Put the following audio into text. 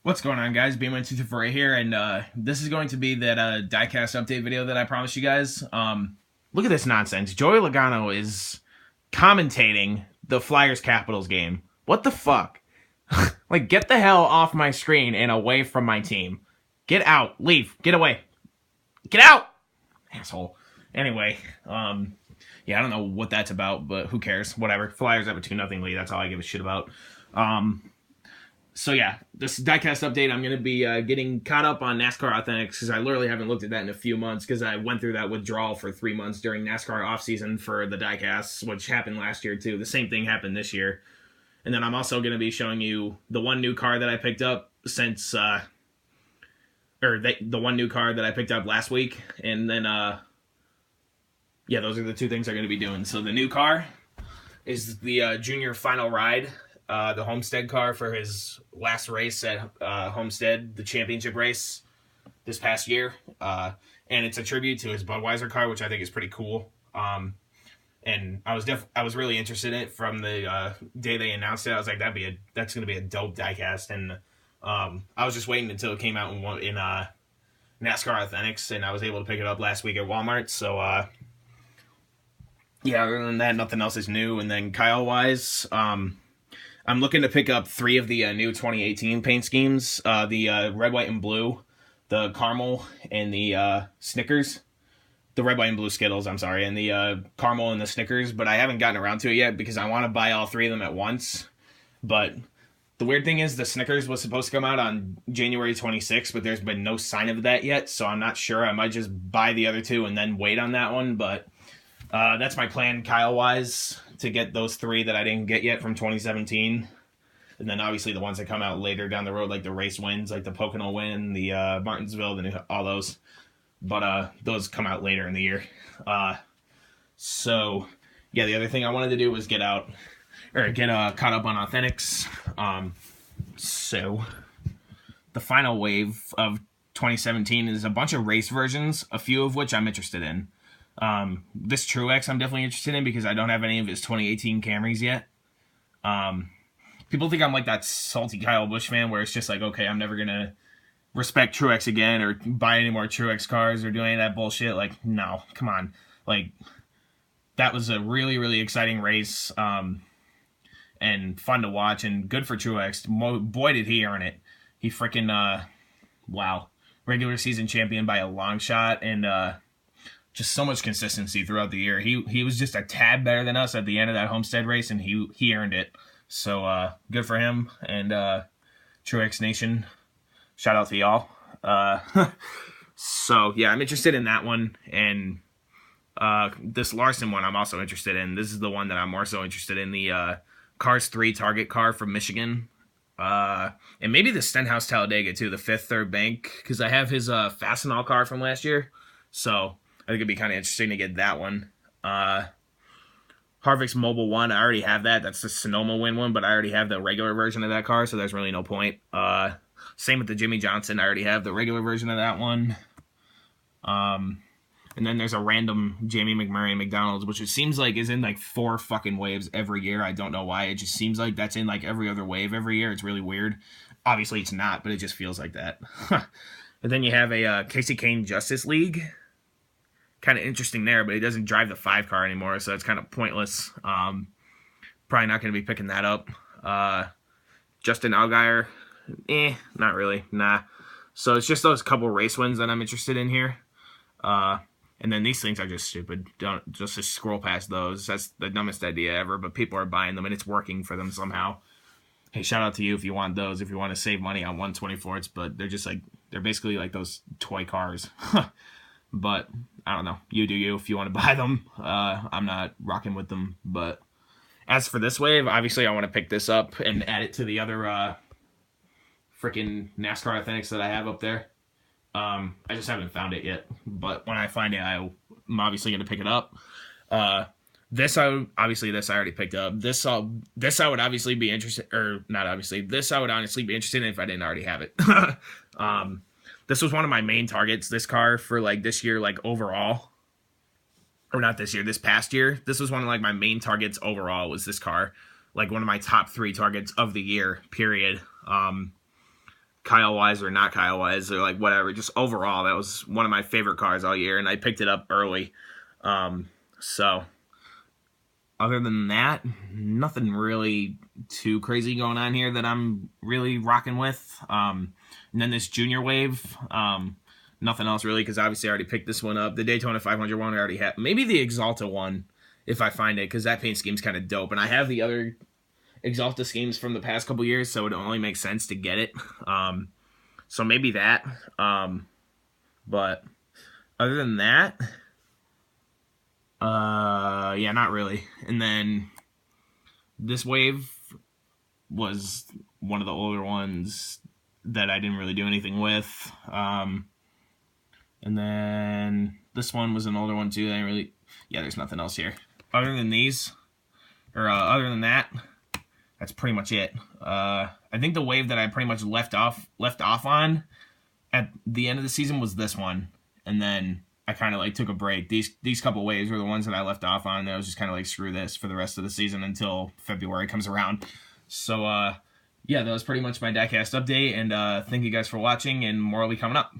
What's going on, guys? BM1234 here, and this is going to be that Diecast update video that I promised you guys. Look at this nonsense. Joey Logano is commentating the Flyers-Capitals game. What the fuck? Like, get the hell off my screen and away from my team. Get out. Leave. Get away. Get out! Asshole. Anyway, yeah, I don't know what that's about, but who cares? Whatever. Flyers have a 2-0 lead. That's all I give a shit about. So yeah, this diecast update, I'm going to be getting caught up on NASCAR Authentics because I literally haven't looked at that in a few months because I went through that withdrawal for 3 months during NASCAR offseason for the diecasts, which happened last year too. The same thing happened this year. And then I'm also going to be showing you the one new car that I picked up since, the one new car that I picked up last week. And then, yeah, those are the two things I'm going to be doing. So the new car is the Junior Final Ride. The Homestead car for his last race at Homestead, the championship race this past year. And it's a tribute to his Budweiser car, which I think is pretty cool. And I was really interested in it from the day they announced it. I was like, that's going to be a dope diecast. And I was just waiting until it came out in NASCAR Authentics, and I was able to pick it up last week at Walmart. So, yeah, other than that, nothing else is new. And then Kyle-wise, I'm looking to pick up 3 of the new 2018 paint schemes. The red, white, and blue, the caramel, and the Snickers. The red, white, and blue Skittles, I'm sorry, and the caramel and the Snickers. But I haven't gotten around to it yet because I want to buy all 3 of them at once. But the weird thing is the Snickers was supposed to come out on January 26th, but there's been no sign of that yet. So I'm not sure. I might just buy the other 2 and then wait on that one. But that's my plan, Kyle-wise, to get those 3 that I didn't get yet from 2017. And then obviously the ones that come out later down the road, like the race wins, like the Pocono win, the Martinsville, all those. But those come out later in the year. So, yeah, the other thing I wanted to do was get caught up on Authentics. So, the final wave of 2017 is a bunch of race versions, a few of which I'm interested in. This Truex I'm definitely interested in because I don't have any of his 2018 Camrys yet. People think I'm like that salty Kyle Busch fan where it's just like, okay, I'm never going to respect Truex again or buy any more Truex cars or do any of that bullshit. Like, no, come on. Like, that was a really, really exciting race and fun to watch and good for Truex. Boy, did he earn it. He freaking, wow. Regular season champion by a long shot and just so much consistency throughout the year. He was just a tad better than us at the end of that Homestead race, and he earned it. So good for him and Truex Nation. Shout out to y'all. So yeah, I'm interested in that one, and this Larson one I'm also interested in. This is the one that I'm more so interested in, the Cars 3 Target car from Michigan. And maybe the Stenhouse Talladega too, the Fifth Third Bank, because I have his Fastenal car from last year. So I think it'd be kind of interesting to get that one. Harvick's Mobile 1, I already have that. That's the Sonoma Win one, but I already have the regular version of that car, so there's really no point. Same with the Jimmy Johnson. I already have the regular version of that one. And then there's a random Jamie McMurray McDonald's, which it seems like is in like 4 fucking waves every year. I don't know why. It just seems like that's in like every other wave every year. It's really weird. Obviously, it's not, but it just feels like that. And then you have a Casey Kane Justice League. Kind of interesting there, but he doesn't drive the 5 car anymore, so it's kind of pointless. Probably not going to be picking that up. Justin Allgaier, not really, nah. So it's just those couple race wins that I'm interested in here. And then these things are just stupid. Don't just scroll past those. That's the dumbest idea ever, but people are buying them, and it's working for them somehow. Hey, shout out to you if you want those, if you want to save money on 124s, but they're basically like those toy cars. But I don't know. You do you if you want to buy them. I'm not rocking with them. But as for this wave, obviously I want to pick this up and add it to the other freaking NASCAR Authentics that I have up there. I just haven't found it yet. But when I find it, I'm obviously going to pick it up. This I already picked up. This I would obviously be interested, or not obviously. This I would honestly be interested in if I didn't already have it. This was one of my main targets, this car, for, like, this year, like, overall. Or not this year, this past year. This was one of, like, my main targets overall was this car. Like, one of my top 3 targets of the year, period. Kyle-wise or not Kyle-wise or like whatever. Just overall, that was one of my favorite cars all year, and I picked it up early. So other than that, nothing really too crazy going on here that I'm really rocking with. And then this junior wave, nothing else really, because obviously I already picked this one up. The Daytona 500 one I already have. Maybe the Exalta one, if I find it, because that paint scheme's kind of dope. And I have the other Exalta schemes from the past couple years, so it only makes sense to get it. So maybe that. But other than that, yeah, not really. And then this wave was one of the older ones that I didn't really do anything with. And then this one was an older one too. I didn't really, yeah, there's nothing else here. Other than these, or other than that, that's pretty much it. I think the wave that I pretty much left off on at the end of the season was this one. And then I kind of like took a break. These couple waves were the ones that I left off on, and I was just kind of like, screw this for the rest of the season until February comes around. So, yeah, that was pretty much my Diecast update, and thank you guys for watching, and more will be coming up.